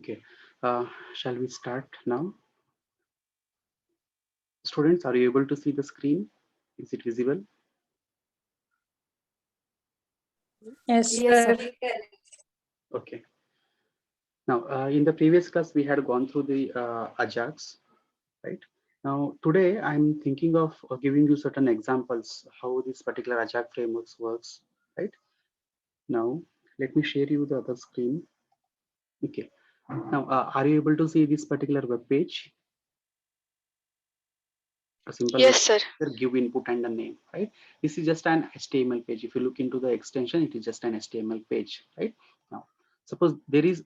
Okay, shall we start now? Students, are you able to see the screen? Is it visible? Yes, Yes, sir. sir. Okay. Now, in the previous class, we had gone through the Ajax, right? Now, today I'm thinking of giving you certain examples how this particular Ajax frameworks works, right? Now, let me share you the other screen. Okay. Now, are you able to see this particular web page? A simple Yes, web sir. page, give input and a name, right? This is just an HTML page. If you look into the extension, it is just an HTML page, right? Now, suppose there is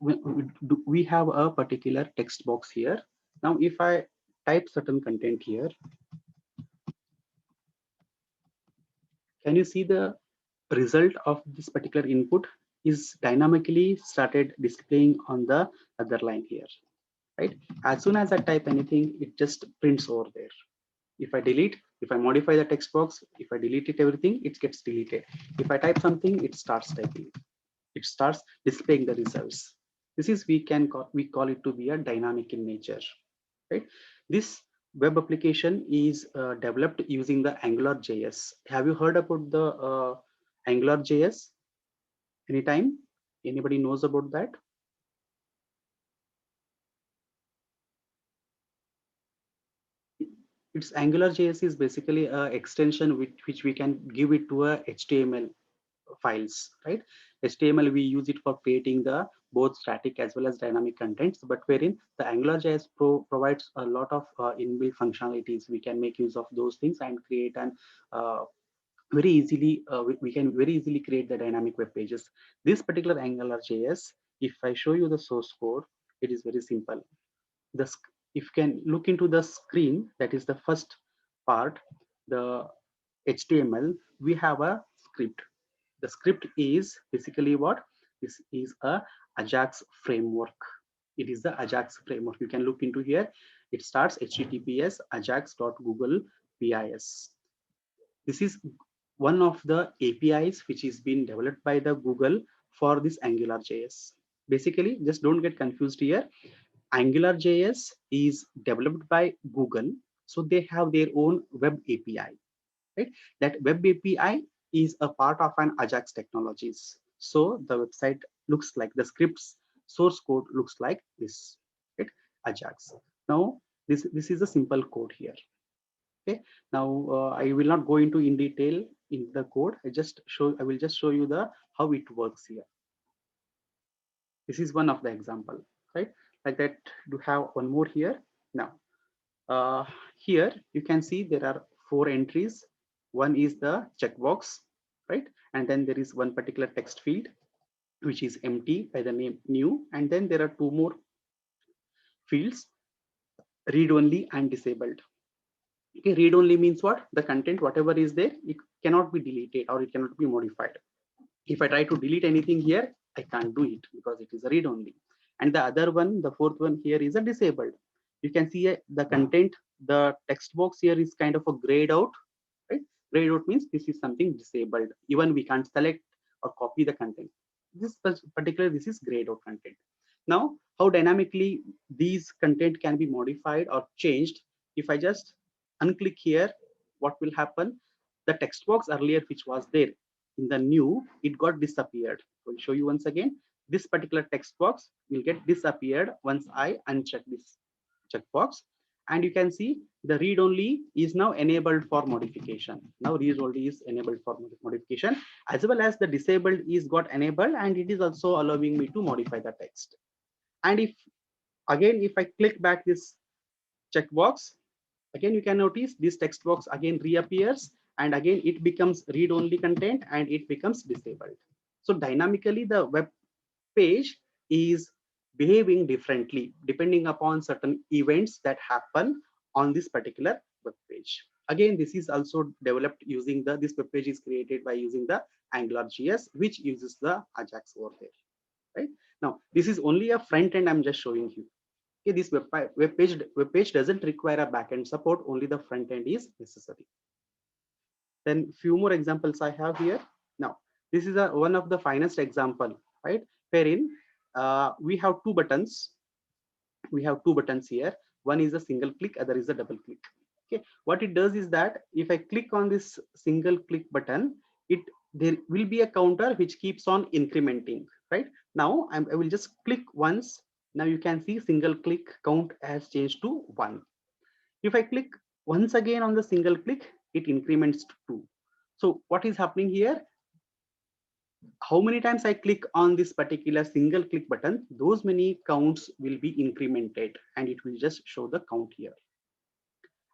we have a particular text box here. Now, if I type certain content here, can you see the result of this particular input is dynamically started displaying on the other line here, right? As soon as I type anything, it just prints over there. If I delete, if I modify the text box, if I delete it, everything, it gets deleted. If I type something, it starts typing. It starts displaying the results. This is we call it to be a dynamic in nature, right? This web application is developed using the Angular JS. Have you heard about the Angular JS? Anytime? Anybody knows about that? It's Angular JS is basically a extension which we can give it to a HTML files, right? HTML, we use it for creating the both static as well as dynamic contents, but wherein the AngularJS provides a lot of inbuilt functionalities. We can make use of those things and create an very easily, we can very easily create the dynamic web pages. This particular AngularJS, if I show you the source code, it is very simple. If you can look into the screen, that is the first part, the HTML, we have a script. The script is basically what? This is a Ajax framework. It is the Ajax framework. You can look into here. It starts https ajax.google.bis. This is one of the APIs which is being developed by the Google for this AngularJS. Basically, just don't get confused here. AngularJS is developed by Google, so they have their own web API, right? That web API is a part of an Ajax technologies. So the website looks like the script's source code looks like this, right? Ajax. Now, this is a simple code here. Okay. Now I will not go into in detail in the code. I will just show you the how it works here. This is one of the example, right? Like that, do have one more here. Now, here you can see there are 4 entries. One is the checkbox, right? And then there is one particular text field, which is empty by the name new. And then there are 2 more fields, read only and disabled. Okay, read only means what? The content, whatever is there, it cannot be deleted or it cannot be modified. If I try to delete anything here, I can't do it because it is a read only. And the other one, the fourth one here is a disabled. You can see the content, the text box here is kind of a grayed out, right? Grayed out means this is something disabled. Even we can't select or copy the content. This is grayed out content. Now, how dynamically these content can be modified or changed? If I just unclick here, what will happen? The text box earlier, which was there in the new, it got disappeared. I'll show you once again. This particular text box will get disappeared once I uncheck this checkbox. And you can see the read only is now enabled for modification. Now read only is enabled for modification, as well as the disabled is got enabled, and it is also allowing me to modify the text. And if I click back this checkbox, again you can notice this text box again reappears, and again it becomes read only content and it becomes disabled. So dynamically the web page is behaving differently depending upon certain events that happen on this particular web page. Again, this is also developed using this web page is created by using the AngularJS, which uses the Ajax over there, right? Now, this is only a front end I'm just showing you. Okay, this web page doesn't require a backend support, only the front end is necessary. Then few more examples I have here. Now, this is one of the finest example, right? Wherein we have 2 buttons. we have two buttons here. One is a single click, other is a double click. Okay, what it does is that if I click on this single click button, there will be a counter which keeps on incrementing. Right now, I will just click once. Now you can see single click count has changed to 1. If I click once again on the single click, it increments to 2. So what is happening here? How many times I click on this particular single click button, those many counts will be incremented and it will just show the count here.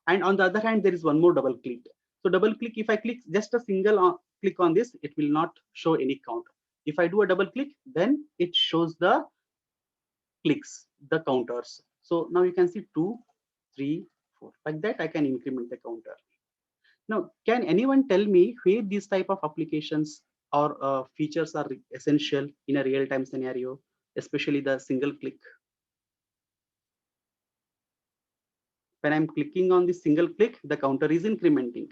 And on the other hand, there is one more double click. So double click, if I click just a single click on this, it will not show any count. If I do a double click, then it shows the clicks, the counters. So now you can see 2, 3, 4. Like that, I can increment the counter. Now, can anyone tell me where these type of applications or features are essential in a real-time scenario, especially the single click? When I'm clicking on this single click, the counter is incrementing.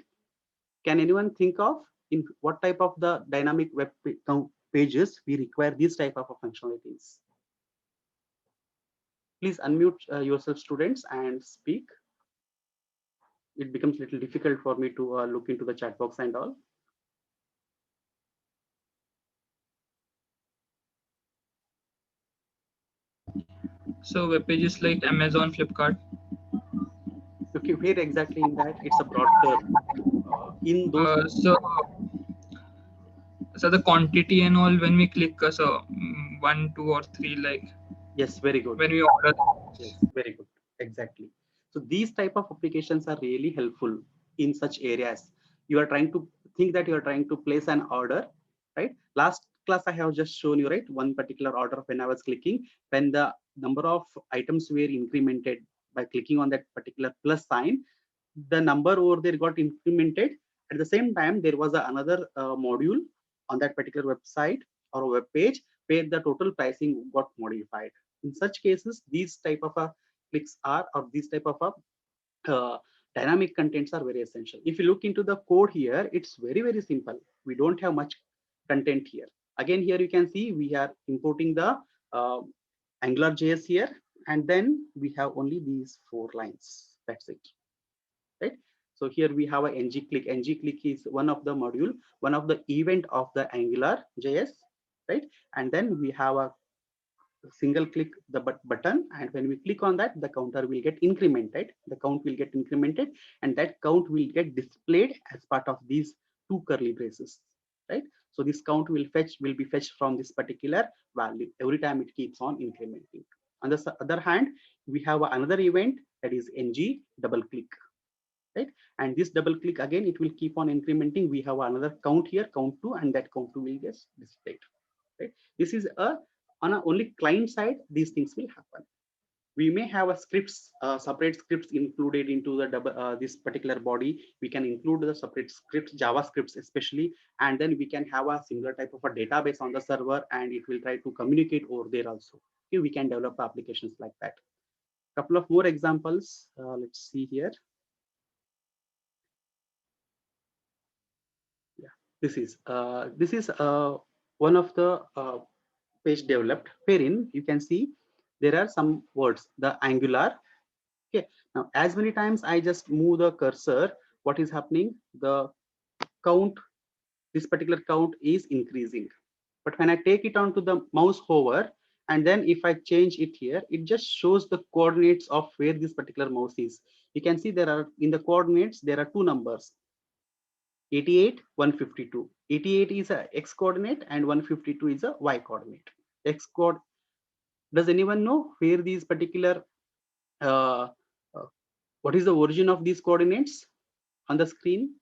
Can anyone think of in what type of the dynamic web pages we require these type of functionalities? Please unmute yourself, students, and speak. It becomes a little difficult for me to look into the chat box and all. So web pages like Amazon, Flipkart. Okay, where exactly in that? It's a broad term. In those. So the quantity and all when we click, so 1, 2, or 3, like. Yes, very good. When we order. Yes, very good. Exactly. So these type of applications are really helpful in such areas. You are trying to think that you are trying to place an order, right? Last class I have just shown you, right? One particular order when I was clicking, when the number of items were incremented by clicking on that particular plus sign, the number over there got incremented. At the same time, there was another module on that particular website or web page where the total pricing got modified. In such cases, these type of clicks are, or these type of dynamic contents are very essential. If you look into the code here, it's very, very simple. We don't have much content here. Again, here you can see we are importing the AngularJS here, and then we have only these 4 lines. That's it, right? So here we have a ngClick. ngClick is one of the module, one of the event of the AngularJS, right? And then we have a single click the button, and when we click on that, the counter will get incremented. The count will get incremented, and that count will get displayed as part of these 2 curly braces, right? So this count will be fetched from this particular value every time it keeps on incrementing. On the other hand, we have another event that is ng double click, right? And this double click again, it will keep on incrementing. We have another count here, count 2, and that count 2 will get displayed, right? This is on a only client side, these things will happen. We may have a scripts, separate scripts included into the this particular body. We can include the separate scripts, JavaScripts especially, and then we can have a similar type of a database on the server, and it will try to communicate over there also. Okay, we can develop applications like that. Couple of more examples. Let's see here. Yeah, this is one of the page developed, wherein you can see there are some words, the Angular. Okay, now as many times I just move the cursor, what is happening? The count, this particular count is increasing. But when I take it onto the mouse hover, and then if I change it here, it just shows the coordinates of where this particular mouse is. You can see there are, in the coordinates, there are 2 numbers, 88, 152. 88 is a X coordinate and 152 is a Y coordinate. X coord. Does anyone know where these particular, what is the origin of these coordinates on the screen?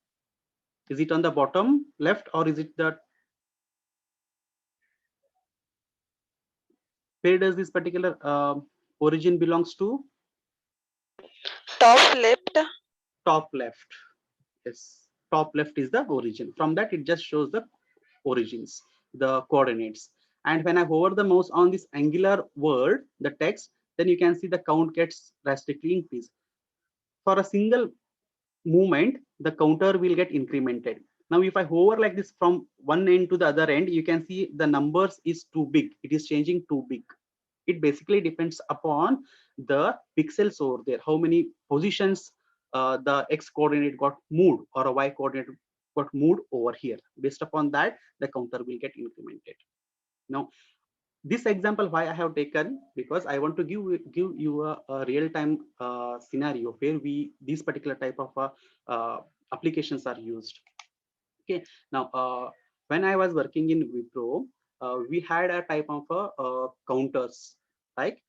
Is it on the bottom left, or is it the, where does this particular origin belongs to? Top left. Top left. Yes, top left is the origin. From that, it just shows the origins, the coordinates. And when I hover the mouse on this Angular word, the text, then you can see the count gets drastically increased. For a single movement, the counter will get incremented. Now, if I hover like this from one end to the other end, you can see the numbers is too big. It is changing too big. It basically depends upon the pixels over there, how many positions the X coordinate got moved or a Y coordinate got moved over here. Based upon that, the counter will get incremented. Now, this example why I have taken, because I want to give you a real-time scenario where these particular type of applications are used. Okay, now when I was working in Wipro, we had a type of counters, like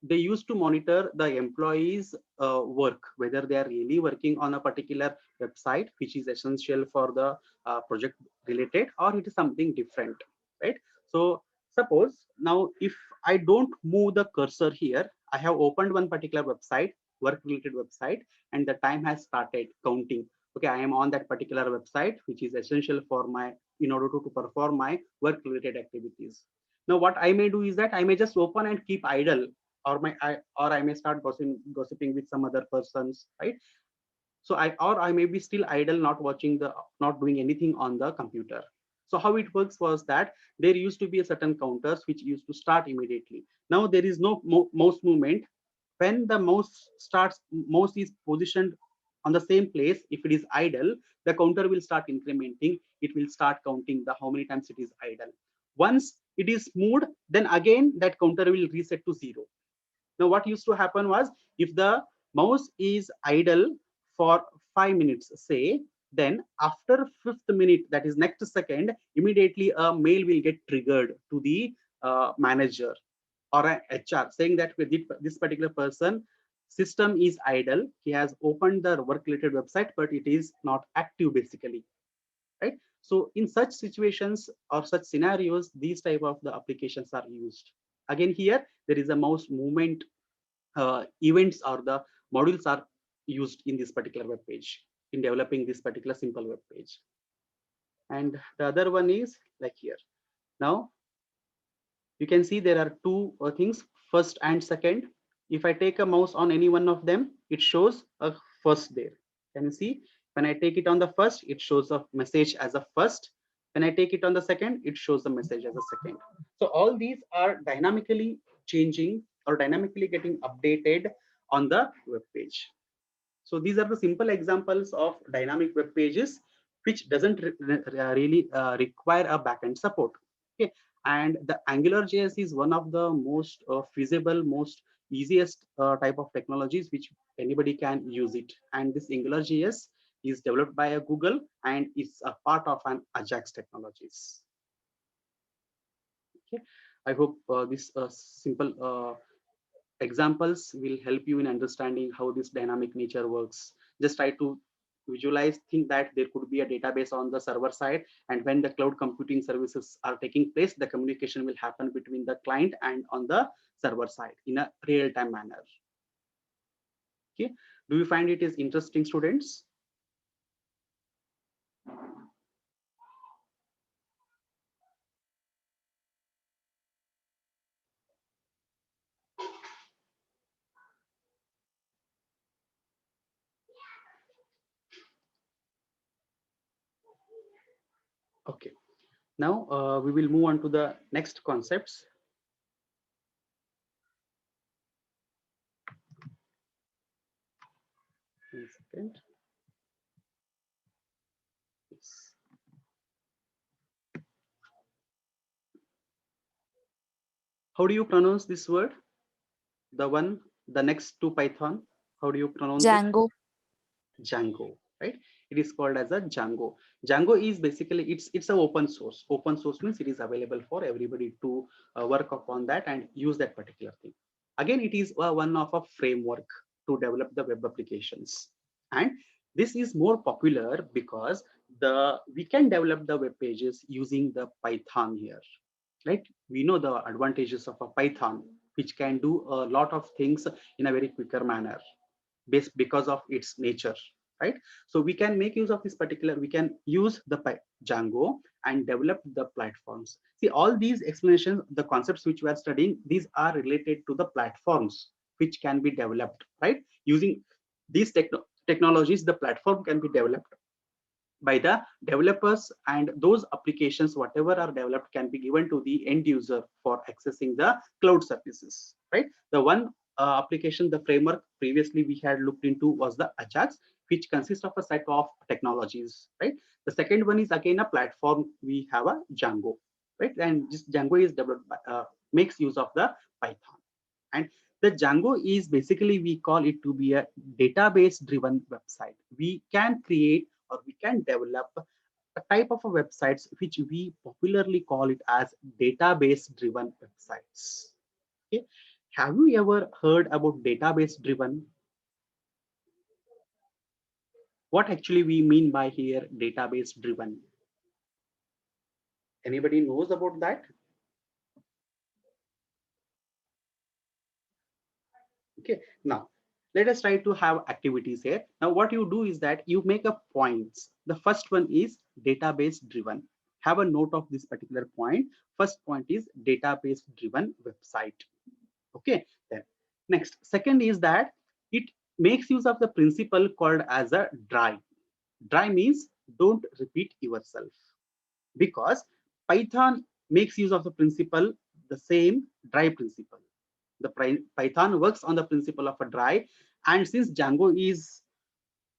they used to monitor the employees work, whether they are really working on a particular website which is essential for the project related, or it is something different, right? So suppose now if I don't move the cursor here, I have opened one particular website, work related website, and the time has started counting. Okay, I am on that particular website which is essential for my, in order to perform my work related activities. Now what I may do is that I may just open and keep idle, or I may start gossiping with some other persons, right? So I may be still idle, not doing anything on the computer. So how it works was that there used to be a certain counters which used to start immediately. Now there is no mouse movement. When the mouse is positioned on the same place, if it is idle, the counter will start incrementing. It will start counting the how many times it is idle. Once it is moved, then again that counter will reset to 0. Now what used to happen was, if the mouse is idle for 5 minutes, say, then after 5th minute, that is next second, immediately a mail will get triggered to the manager or a HR saying that with this particular person system is idle. He has opened the work related website, but it is not active basically, right? So in such situations or such scenarios, these type of the applications are used. Again, here there is a mouse movement events or the modules are used in this particular web page in developing this particular simple web page. And the other one is like here. Now you can see there are two things, first and second. If I take a mouse on any one of them, it shows a first there. Can you see? When I take it on the first, it shows a message as a first. When I take it on the second, it shows the message as a second. So all these are dynamically changing or dynamically getting updated on the web page. So these are the simple examples of dynamic web pages, which doesn't really require a backend support. Okay, and the AngularJS is one of the most feasible, most easiest type of technologies which anybody can use it. And this AngularJS is developed by Google and is a part of an Ajax technologies. Okay, I hope this simple examples will help you in understanding how this dynamic nature works. Just try to visualize, think that there could be a database on the server side, and when the cloud computing services are taking place, the communication will happen between the client and on the server side in a real-time manner. Okay, do you find it is interesting, students? Okay, now we will move on to the next concepts. One second. Yes. How do you pronounce this word? The next to Python. How do you pronounce Django. it? Django, right? It is called as a Django. Django is basically it's an open source. Open source means it is available for everybody to work upon that and use that particular thing. Again, it is one of a framework to develop the web applications, and this is more popular because we can develop the web pages using the Python here, right? We know the advantages of a Python, which can do a lot of things in a very quicker manner because of its nature, right? So we can make use of this particular, we can use the Django and develop the platforms. See, all these explanations, the concepts which we are studying, these are related to the platforms which can be developed, right? Using these technologies, the platform can be developed by the developers, and those applications, whatever are developed, can be given to the end user for accessing the cloud services, right? The one application, the framework previously we had looked into was the Ajax, which consists of a set of technologies, right? The second one is again a platform. We have a Django, right? And this Django is developed by, makes use of the Python. And the Django is basically, we call it to be a database driven website. We can create or we can develop a type of a websites which we popularly call it as database driven websites. Okay. Have you ever heard about database driven? What actually we mean by here database driven? Anybody knows about that? Okay, now let us try to have activities here. Now what you do is that you make up points. The first one is database driven. Have a note of this particular point. First point is database driven website. Okay, then next, second is that it makes use of the principle called as a dry. Dry means don't repeat yourself, because Python makes use of the principle, the same dry principle. The Python works on the principle of a dry, and since Django is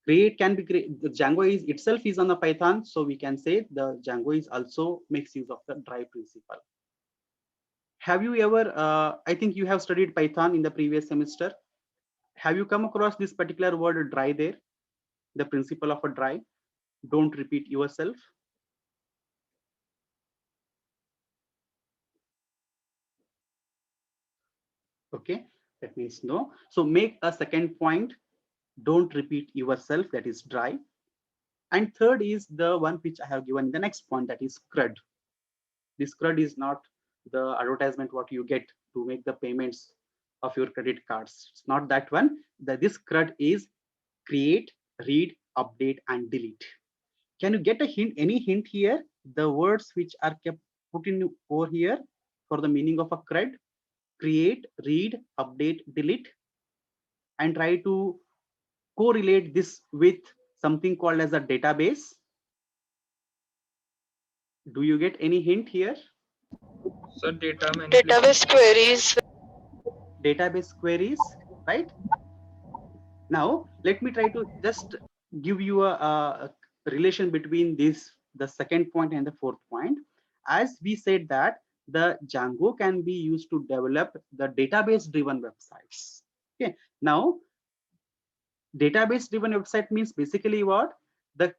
can be create, the Django is itself is on the Python, so we can say the Django is also makes use of the dry principle. Have you ever, I think you have studied Python in the previous semester. Have you come across this particular word dry there? The principle of a dry, don't repeat yourself. Okay, that means no. So make a second point, don't repeat yourself, that is dry. And third is the one which I have given the next point, that is CRUD. This CRUD is not the advertisement what you get to make the payments of your credit cards. It's not that one. This CRUD is create, read, update, and delete. Can you get a hint, any hint here? The words which are kept put in over here for the meaning of a CRUD: create, read, update, delete, and try to correlate this with something called as a database. Do you get any hint here? So data manipulation. Database queries. Database queries, right? Now let me try to just give you a relation between this, the second point and the fourth point. As we said that the Django can be used to develop the database driven websites. Okay, now database driven website means basically what? The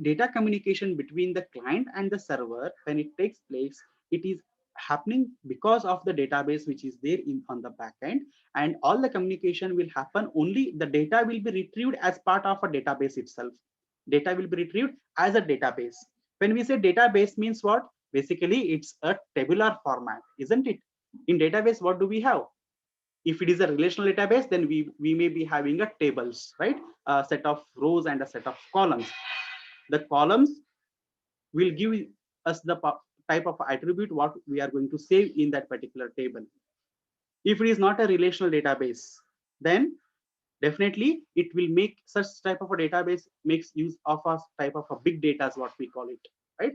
data communication between the client and the server, when it takes place, it is happening because of the database which is there in on the backend, and all the communication will happen, only the data will be retrieved as part of a database itself. Data will be retrieved as a database. When we say database means what? Basically it's a tabular format, isn't it? In database, what do we have? If it is a relational database, then we may be having a tables, right? A set of rows and a set of columns. The columns will give us the type of attribute what we are going to save in that particular table. If it is not a relational database, then definitely it will make such type of a database makes use of a type of a big data is what we call it, right?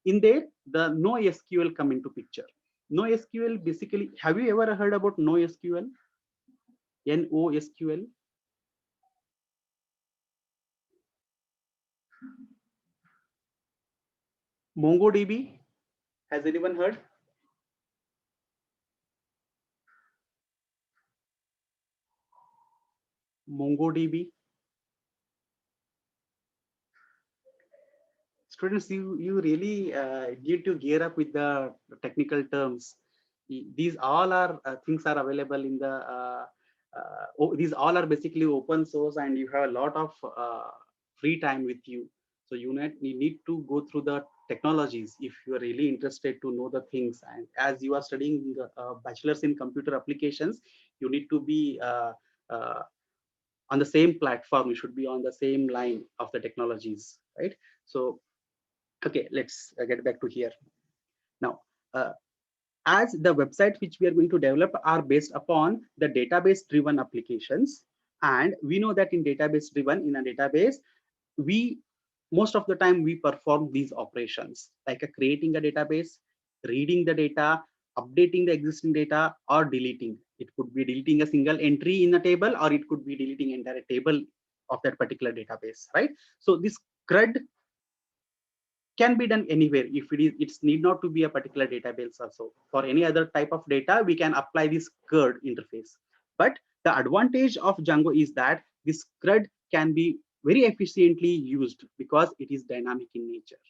In there, the NoSQL come into picture. NoSQL basically, have you ever heard about NoSQL? NoSQL. MongoDB, has anyone heard? MongoDB. Students, you really need to gear up with the technical terms. These all are things are available in the these all are basically open source, and you have a lot of free time with you. So you need to go through the technologies if you are really interested to know the things. And as you are studying bachelor's in computer applications, you need to be on the same platform. You should be on the same line of the technologies, right? So okay, let's get back to here. Now, as the website which we are going to develop are based upon the database driven applications, and we know that in database driven, in a database, we most of the time we perform these operations like creating a database, reading the data, updating the existing data, or deleting. It could be deleting a single entry in a table, or it could be deleting entire table of that particular database, right? So this CRUD can be done anywhere. If it's need not to be a particular database also. For any other type of data, we can apply this CRUD interface. But the advantage of Django is that this CRUD can be very efficiently used because it is dynamic in nature.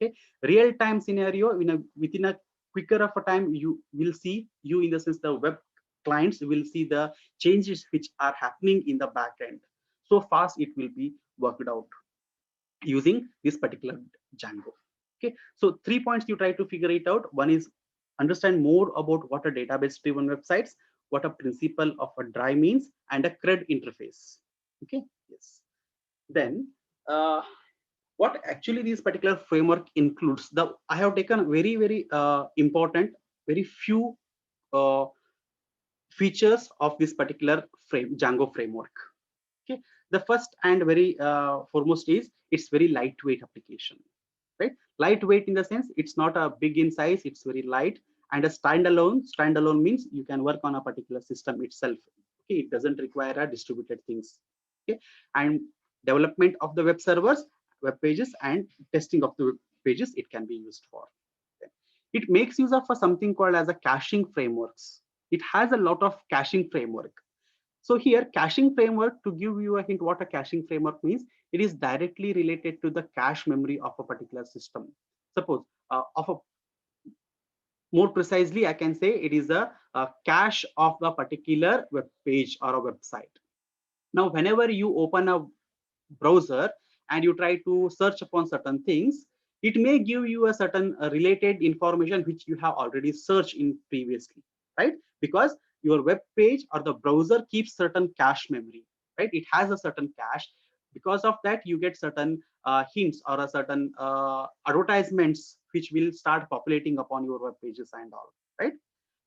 Okay, real-time scenario within a quicker of a time, you will see, you in the sense the web clients will see the changes which are happening in the back end. So fast it will be worked out using this particular Django. Okay, so 3 points you try to figure it out. One is understand more about what a database driven websites, what a principle of a DRY means, and a CRUD interface. Okay, yes. Then what actually this particular framework includes, I have taken very important, very few uh, features of this particular Django framework. Okay, the first and very foremost is it's very lightweight application, right? Lightweight in the sense it's not a big in size, it's very light, and a standalone means you can work on a particular system itself. Okay, it doesn't require a distributed things. Okay, and development of the web servers, web pages, and testing of the web pages it can be used for. Okay. It makes use of something called as a caching frameworks. It has a lot of caching framework. So here, caching framework, to give you a hint what a caching framework means, it is directly related to the cache memory of a particular system. Suppose more precisely, I can say it is a cache of the particular web page or a website. Now, whenever you open a browser and you try to search upon certain things, it may give you a certain related information which you have already searched in previously, right? Because your web page or the browser keeps certain cache memory, right? It has a certain cache. Because of that, you get certain hints or a certain advertisements which will start populating upon your web pages and all, right?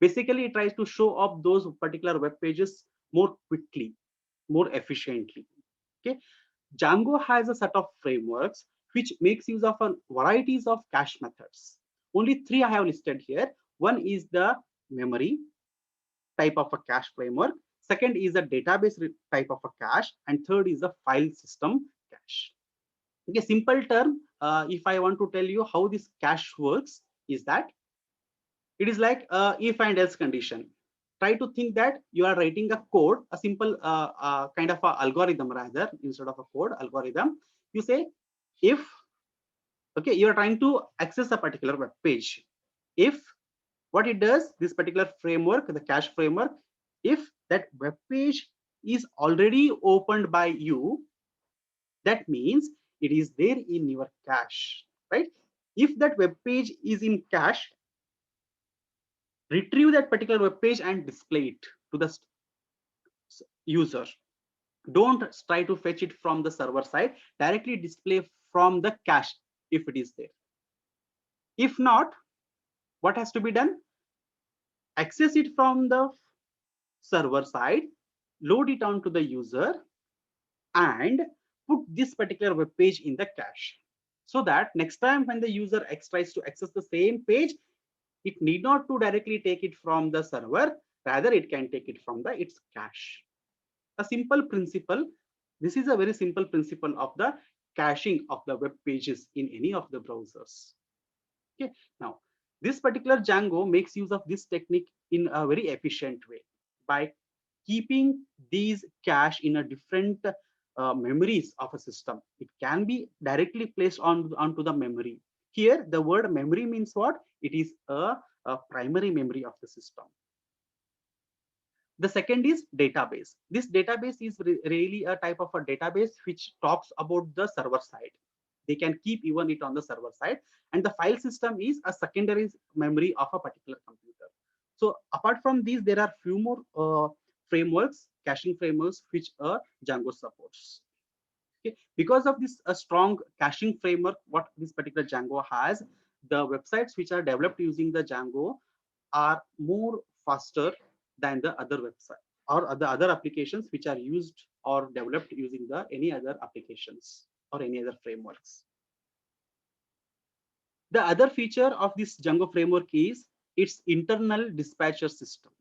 Basically, it tries to show up those particular web pages more quickly, more efficiently. Okay, Django has a set of frameworks which makes use of a varieties of cache methods. Only 3 I have listed here. One is the memory type of a cache framework. Second is a database type of a cache, and third is the file system cache. Okay, simple term. If I want to tell you how this cache works, is that it is like if and else condition. Try to think that you are writing a code, a simple kind of a algorithm rather, instead of a code algorithm. You say if, okay, you are trying to access a particular web page. If what it does, this particular framework, the cache framework, if that web page is already opened by you, that means it is there in your cache, right? If that web page is in cache, retrieve that particular web page and display it to the user. Don't try to fetch it from the server side, directly display from the cache if it is there. If not, what has to be done? Access it from the server side, load it onto the user, and put this particular web page in the cache, so that next time when the user tries to access the same page, it need not to directly take it from the server, rather it can take it from its cache. A simple principle. This is a very simple principle of the caching of the web pages in any of the browsers. Okay, now this particular Django makes use of this technique in a very efficient way by keeping these cache in a different memories of a system. It can be directly placed onto the memory. Here, the word memory means what? It is a primary memory of the system. The second is database. This database is really a type of a database which talks about the server side. They can keep even it on the server side, and the file system is a secondary memory of a particular computer. So apart from these, there are few more frameworks, caching frameworks, which Django supports. Okay, because of this a strong caching framework, what this particular Django has, the websites which are developed using the Django are more faster than the other website or the other applications which are used or developed using the any other applications or any other frameworks. The other feature of this Django framework is its internal dispatcher system.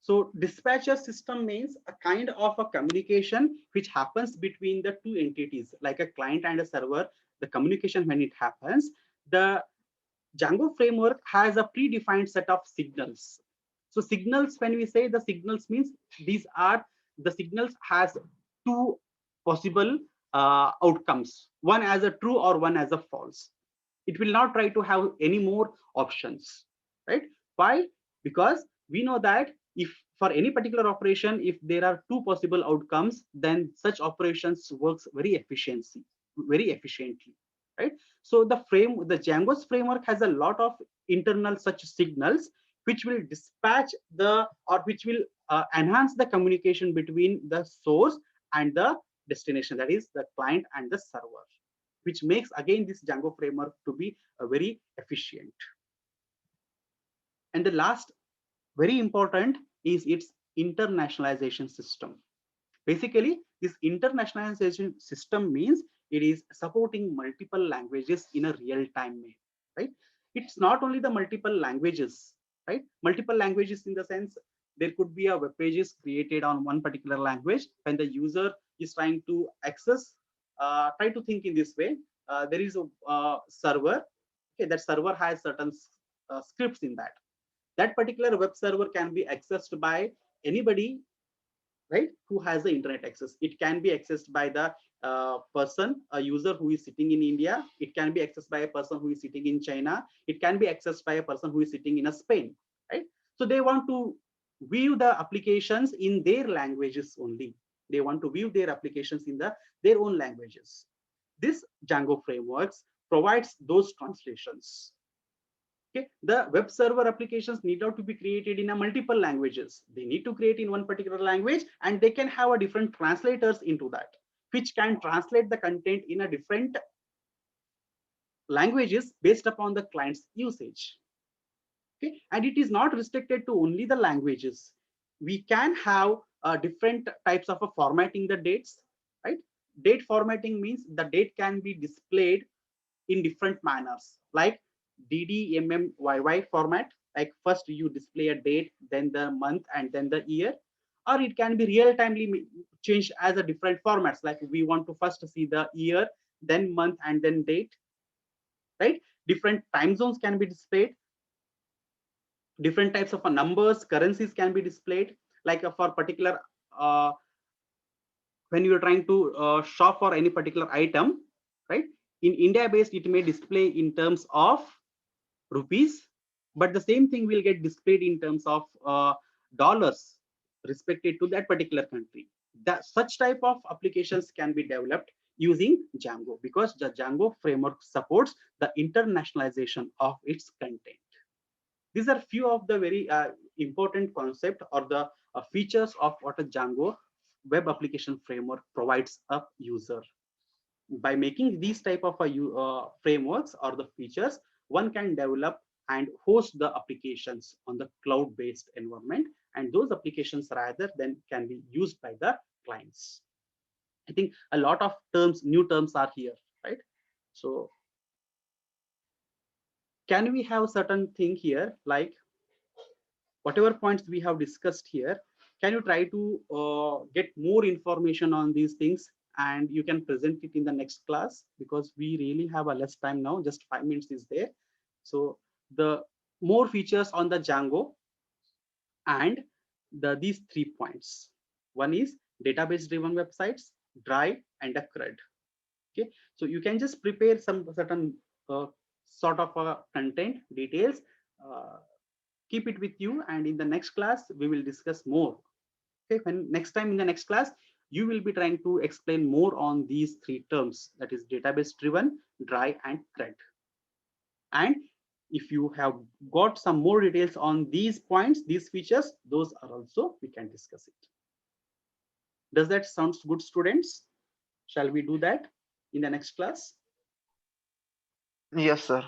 So dispatcher system means a kind of a communication which happens between the two entities, like a client and a server. The communication, when it happens, the Django framework has a predefined set of signals. So signals, when we say the signals, means these are the signals has two possible outcomes, one as a true or one as a false. It will not try to have any more options, right? Why? Because we know that if for any particular operation, if there are two possible outcomes, then such operations works very efficiently, right? So the Django's framework has a lot of internal such signals which will dispatch the, or which will enhance the communication between the source and the destination, that is the client and the server, which makes again this Django framework to be very efficient. And the last, very important, is its internationalization system. Basically, this internationalization system means it is supporting multiple languages in a real-time way, right? It's not only the multiple languages, right? Multiple languages in the sense there could be a web pages created on one particular language. When the user is trying to access, try to think in this way. There is a server. Okay, that server has certain scripts in that. That particular web server can be accessed by anybody, right, who has the internet access. It can be accessed by the person, a user who is sitting in India. It can be accessed by a person who is sitting in China. It can be accessed by a person who is sitting in a Spain, right? So they want to view the applications in their languages only. They want to view their applications in their own languages. This Django frameworks provides those translations. Okay, the web server applications need not to be created in a multiple languages. They need to create in one particular language, and they can have a different translators into that, which can translate the content in a different languages based upon the client's usage. Okay, and it is not restricted to only the languages. We can have different types of formatting the dates, right? Date formatting means the date can be displayed in different manners, like DDMMYY format, like first you display a date, then the month, and then the year. Or it can be real-timely changed as a different formats, like we want to first see the year, then month, and then date, right? Different time zones can be displayed. Different types of numbers, currencies can be displayed, like for particular, when you're trying to shop for any particular item, right? In India based, it may display in terms of rupees, but the same thing will get displayed in terms of dollars respected to that particular country. That such type of applications can be developed using Django, because the Django framework supports the internationalization of its content. These are few of the very important concept or the features of what a Django web application framework provides a user. By making these type of frameworks or the features, one can develop and host the applications on the cloud-based environment, and those applications rather than can be used by the clients. I think a lot of terms, new terms are here, right? So can we have certain thing here, like whatever points we have discussed here, can you try to get more information on these things, and you can present it in the next class, because we really have a less time now, just 5 minutes is there. So the more features on the Django and these 3 points. One is database driven websites, dry, and a CRUD. Okay, so you can just prepare some certain sort of content details, keep it with you, and in the next class we will discuss more. Okay, when next time in the next class you will be trying to explain more on these 3 terms, that is database driven, dry, and CRUD. And if you have got some more details on these points, these features, those are also we can discuss it. Does that sound good, students? Shall we do that in the next class? Yes, sir.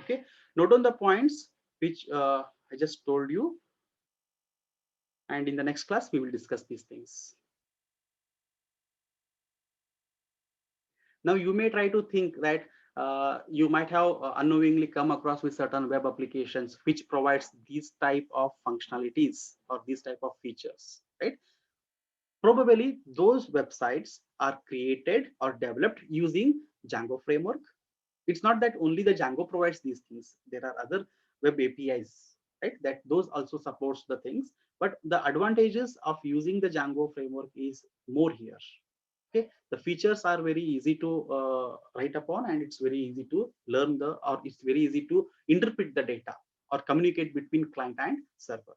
Okay, note on the points which I just told you, and in the next class we will discuss these things. Now you may try to think that you might have unknowingly come across with certain web applications which provides these type of functionalities or these type of features, right? Probably those websites are created or developed using Django framework. It's not that only the Django provides these things. There are other web APIs, right? That those also supports the things. But the advantages of using the Django framework is more here. Okay, the features are very easy to write upon, and it's very easy to learn the, or it's very easy to interpret the data or communicate between client and server.